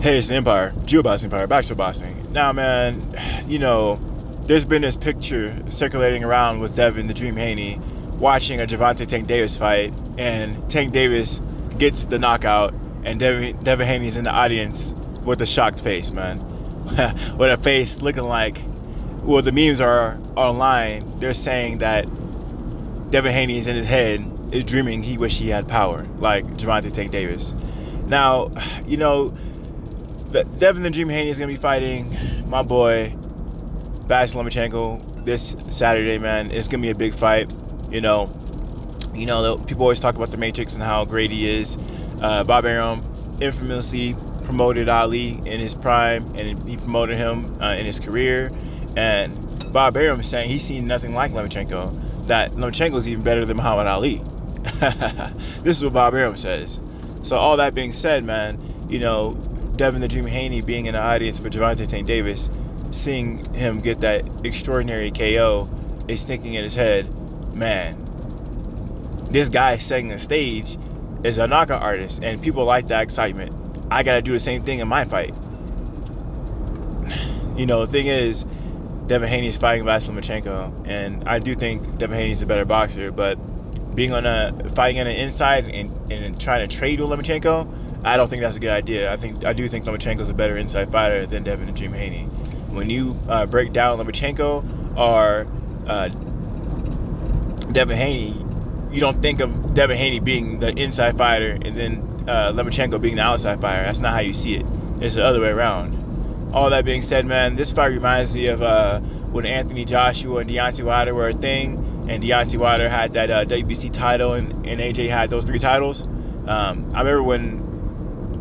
Hey, it's the Empire, Geoboxing Empire, Backstreet Boxing. Now, man, there's been this picture circulating around with Devin the Dream Haney watching a Gervonta Tank Davis fight, and Tank Davis gets the knockout, and Devin Haney's in the audience with a shocked face, man. With a face looking like, well, the memes are online. They're saying that Devin Haney is in his head, is dreaming he wish he had power, like Gervonta Tank Davis. Now, Devin the Dream Haney is going to be fighting my boy, Vasyl Lomachenko, this Saturday, man. It's going to be a big fight. People always talk about the Matrix and how great he is. Bob Arum infamously promoted Ali in his prime, and he promoted him in his career. And Bob Arum is saying he's seen nothing like Lomachenko, that Lomachenko is even better than Muhammad Ali. This is what Bob Arum says. So all that being said, man, Devin the Dream Haney being in the audience for Gervonta Tank Davis, seeing him get that extraordinary KO, is thinking in his head, man, this guy setting the stage is a knockout artist, and people like that excitement. I gotta do the same thing in my fight. The thing is, Devin Haney is fighting Vasyl Lomachenko, and I do think Devin Haney is a better boxer, but fighting on the inside and trying to trade with Lomachenko, I don't think that's a good idea. I do think Lomachenko's a better inside fighter than Devin the Dream Haney. When you break down Lomachenko or Devin Haney, you don't think of Devin Haney being the inside fighter and then Lomachenko being the outside fighter. That's not how you see it. It's the other way around. All that being said, man, this fight reminds me of when Anthony Joshua and Deontay Wilder were a thing, and Deontay Wilder had that WBC title, and AJ had those 3 titles. I remember when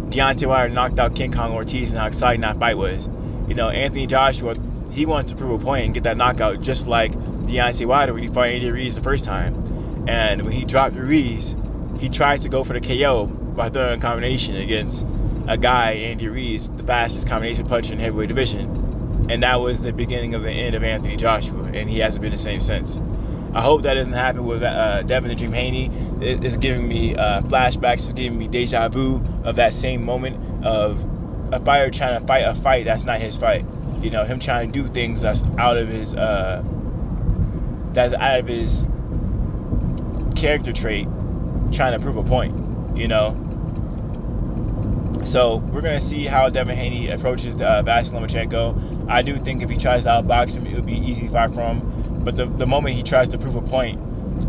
Deontay Wilder knocked out King Kong Ortiz and how exciting that fight was. Anthony Joshua, he wanted to prove a point and get that knockout just like Deontay Wilder when he fought Andy Ruiz the first time. And when he dropped Ruiz, he tried to go for the KO by throwing a combination against a guy, Andy Ruiz, the fastest combination puncher in the heavyweight division. And that was the beginning of the end of Anthony Joshua, and he hasn't been the same since. I hope that doesn't happen with Devin the Dream Haney. It's giving me flashbacks. It's giving me deja vu of that same moment of a fighter trying to fight a fight that's not his fight. Him trying to do things that's out of his character trait, trying to prove a point. So we're gonna see how Devin Haney approaches Vasyl Lomachenko. I do think if he tries to outbox him, it would be an easy fight for him. But the moment he tries to prove a point,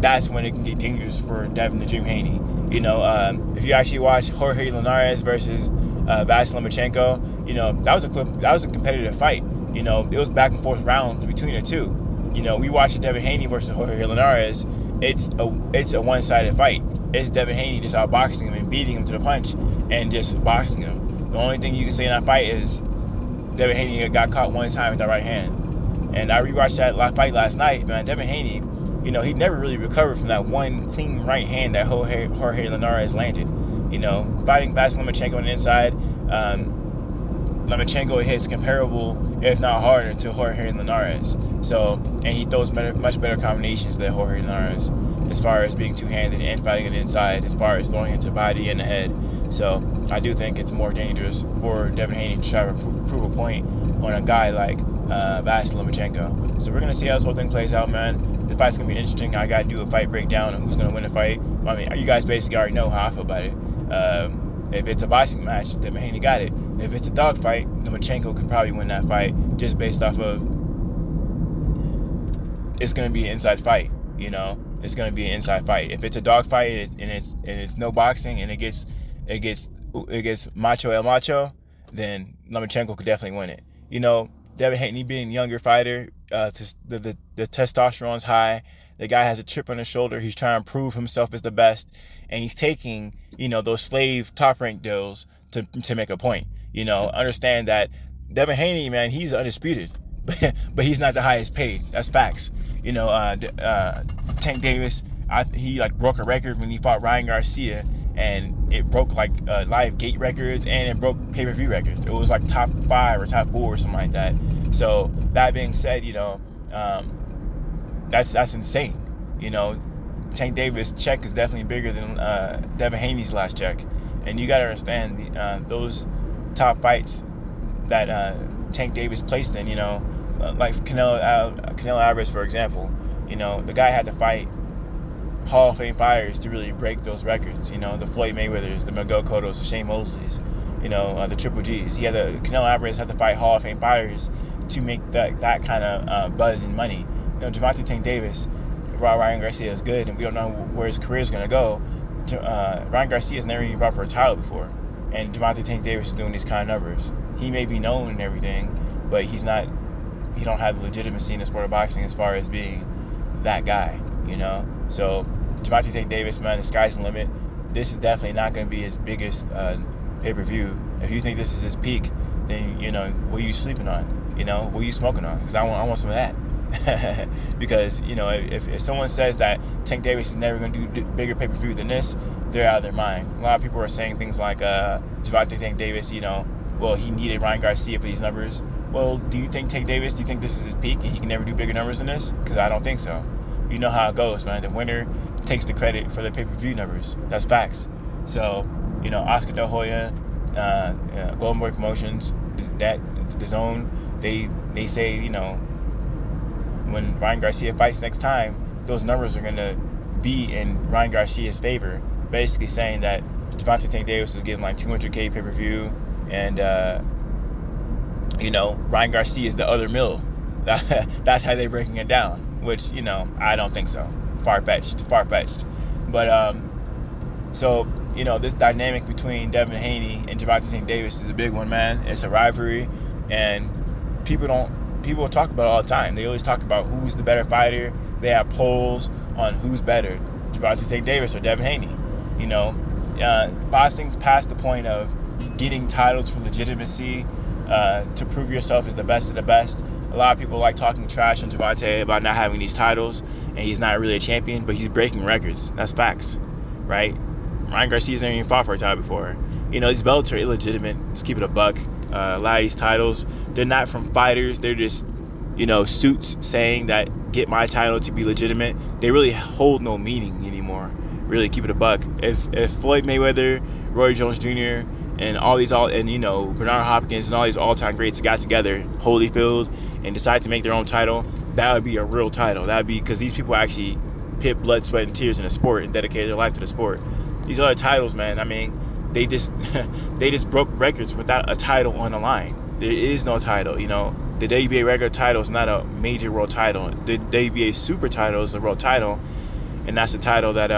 that's when it can get dangerous for Devin the Dream Haney. If you actually watch Jorge Linares versus Vasyl Lomachenko, that was a competitive fight. It was back and forth rounds between the two. We watched Devin Haney versus Jorge Linares. It's a one-sided fight. It's Devin Haney just outboxing him and beating him to the punch and just boxing him. The only thing you can say in that fight is Devin Haney got caught one time with that right hand. And I rewatched that fight last night, man. Devin Haney, he never really recovered from that one clean right hand that Jorge Linares landed. Fighting Vasyl Lomachenko on the inside, Lomachenko hits comparable, if not harder, to Jorge Linares. And he throws much better combinations than Jorge Linares as far as being two-handed and fighting it inside, as far as throwing into the body and the head. So I do think it's more dangerous for Devin Haney to try to prove a point on a guy like Vasyl Lomachenko. So we're going to see how this whole thing plays out, man. The fight's going to be interesting. I got to do a fight breakdown on who's going to win the fight. I mean, you guys basically already know how I feel about it. If it's a boxing match, Devin Haney got it. If it's a dog fight, Lomachenko could probably win that fight just based off of it's going to be an inside fight, It's going to be an inside fight. If it's a dog fight and it's no boxing and it gets macho el macho, then Lomachenko could definitely win it. Devin Haney being a younger fighter, the testosterone's high. The guy has a chip on his shoulder. He's trying to prove himself as the best, and he's taking those slave top rank deals to make a point. Understand that Devin Haney, man, he's undisputed, but he's not the highest paid. That's facts. Tank Davis, he broke a record when he fought Ryan Garcia, and it broke live gate records, and it broke pay-per-view records. It was top 5 or top 4 or something like that. So that being said, that's insane. Tank Davis' check is definitely bigger than Devin Haney's last check, and you got to understand those top fights that Tank Davis placed in, like Canelo Alvarez, for example. The guy had to fight Hall of Fame fighters to really break those records. The Floyd Mayweathers, the Miguel Cottos, the Shane Mosleys, the Triple Gs. Canelo Alvarez had to fight Hall of Fame fighters to make that kind of buzz and money. Gervonta Tank Davis, Ryan Garcia is good, and we don't know where his career is going to go. Ryan Garcia has never even fought for a title before, and Gervonta Tank Davis is doing these kind of numbers. He may be known and everything, but he don't have the legitimacy in the sport of boxing as far as being that guy, So Gervonta Tank Davis, man, the sky's the limit. This is definitely not going to be his biggest pay-per-view. If you think this is his peak, then, what are you sleeping on? What are you smoking on? Because I want some of that. Because, if someone says that Tank Davis is never going to do bigger pay-per-view than this, they're out of their mind. A lot of people are saying things like Gervonta Tank Davis, well, he needed Ryan Garcia for these numbers. Well, do you think this is his peak and he can never do bigger numbers than this? Because I don't think so. You know how it goes, man. The winner takes the credit for the pay-per-view numbers. That's facts. So, Oscar De Hoya, Golden Boy Promotions, the Zone, they say, when Ryan Garcia fights next time, those numbers are going to be in Ryan Garcia's favor. Basically saying that Gervonta Tank Davis was getting like 200K pay-per-view, and Ryan Garcia is the other mill. That's how they're breaking it down, which I don't think so. Far-fetched. But so this dynamic between Devin Haney and Gervonta Tank Davis is a big one, man. It's a rivalry, and people talk about it all the time. They always talk about who's the better fighter. They have polls on who's better, Gervonta Tank Davis or Devin Haney. Boxing's past the point of getting titles for legitimacy, to prove yourself as the best of the best. A lot of people like talking trash on Gervonta about not having these titles, and he's not really a champion, but he's breaking records. That's facts, right? Ryan Garcia's never even fought for a title before. These belts are illegitimate. Let's keep it a buck. A lot of these titles, they're not from fighters. They're just, suits saying that get my title to be legitimate. They really hold no meaning anymore. Really, keep it a buck. If Floyd Mayweather, Roy Jones Jr., and Bernard Hopkins and all these all-time greats got together, Holyfield, and decided to make their own title, that would be a real title. That would be because these people actually put blood, sweat, and tears in the sport and dedicated their life to the sport. These other titles, man, they just broke records without a title on the line. There is no title. The WBA regular title is not a major world title. The WBA super title is a world title, and that's the title that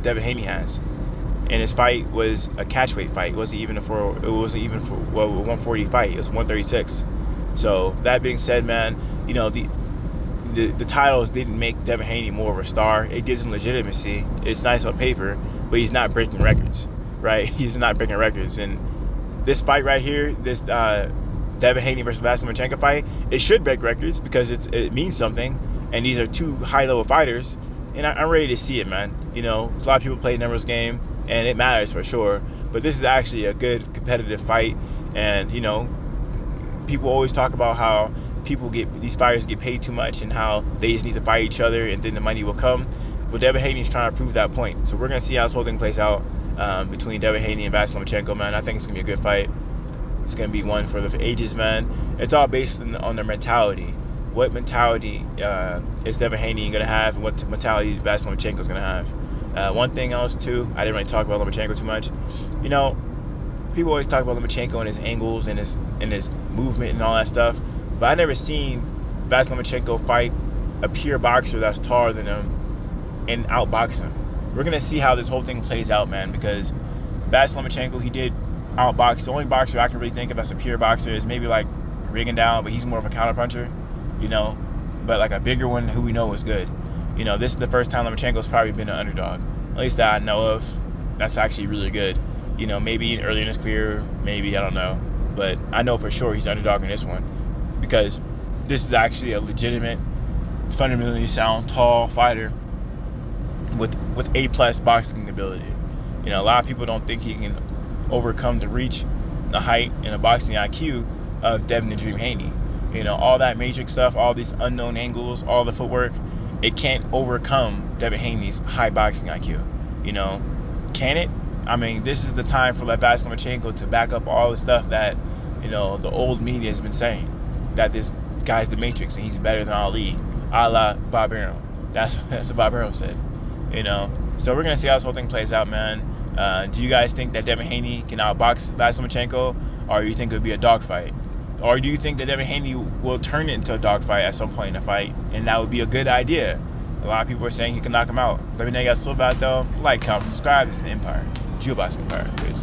Devin Haney has. And his fight was a catchweight fight. It wasn't even for a 140 fight. It was 136. So that being said, man, the titles didn't make Devin Haney more of a star. It gives him legitimacy. It's nice on paper, but he's not breaking records, right? He's not breaking records. And this fight right here, this Devin Haney versus Vasyl Lomachenko fight, it should break records because it means something. And these are two high-level fighters, and I'm ready to see it, man. A lot of people play numbers game, and it matters for sure. But this is actually a good competitive fight, and people always talk about how these fighters get paid too much and how they just need to fight each other and then the money will come. But Devin Haney's trying to prove that point. So we're going to see how this whole thing plays out between Devin Haney and Vasyl Lomachenko, man. I think it's going to be a good fight. It's going to be one for the ages, man. It's all based on their mentality. What mentality is Devin Haney going to have, and what mentality Vasyl Lomachenko is going to have. One thing else, too, I didn't really talk about Lomachenko too much. People always talk about Lomachenko and his angles and his movement and all that stuff. But I never seen Vasyl Lomachenko fight a pure boxer that's taller than him and outbox him. We're going to see how this whole thing plays out, man, because Vasyl Lomachenko, he did outbox. The only boxer I can really think of as a pure boxer is maybe like Rigondeaux, but he's more of a counterpuncher, but like a bigger one who we know is good. This is the first time Lomachenko's probably been an underdog, at least that I know of. That's actually really good. Maybe early in his career, maybe, I don't know. But I know for sure he's an underdog in this one because this is actually a legitimate, fundamentally sound, tall fighter with A+ boxing ability. A lot of people don't think he can overcome the reach, the height, and the boxing IQ of Devin the Dream Haney. All that matrix stuff, all these unknown angles, all the footwork, it can't overcome Devin Haney's high boxing IQ. Can it? I mean, this is the time for Vasyl Lomachenko to back up all the stuff that, you know, the old media has been saying, that this guy's the Matrix and he's better than Ali, a la Bob Arum. That's what Bob Arum said, you know. So we're gonna see how this whole thing plays out, man. Do you guys think that Devin Haney can outbox Vasyl Lomachenko, or do you think it would be a dogfight? Or do you think that Devin Haney will turn it into a dogfight at some point in the fight, and that would be a good idea? A lot of people are saying he can knock him out. Let me know you guys feel about it, though. Like, comment, subscribe. It's the Empire. Geobox Empire. Peace.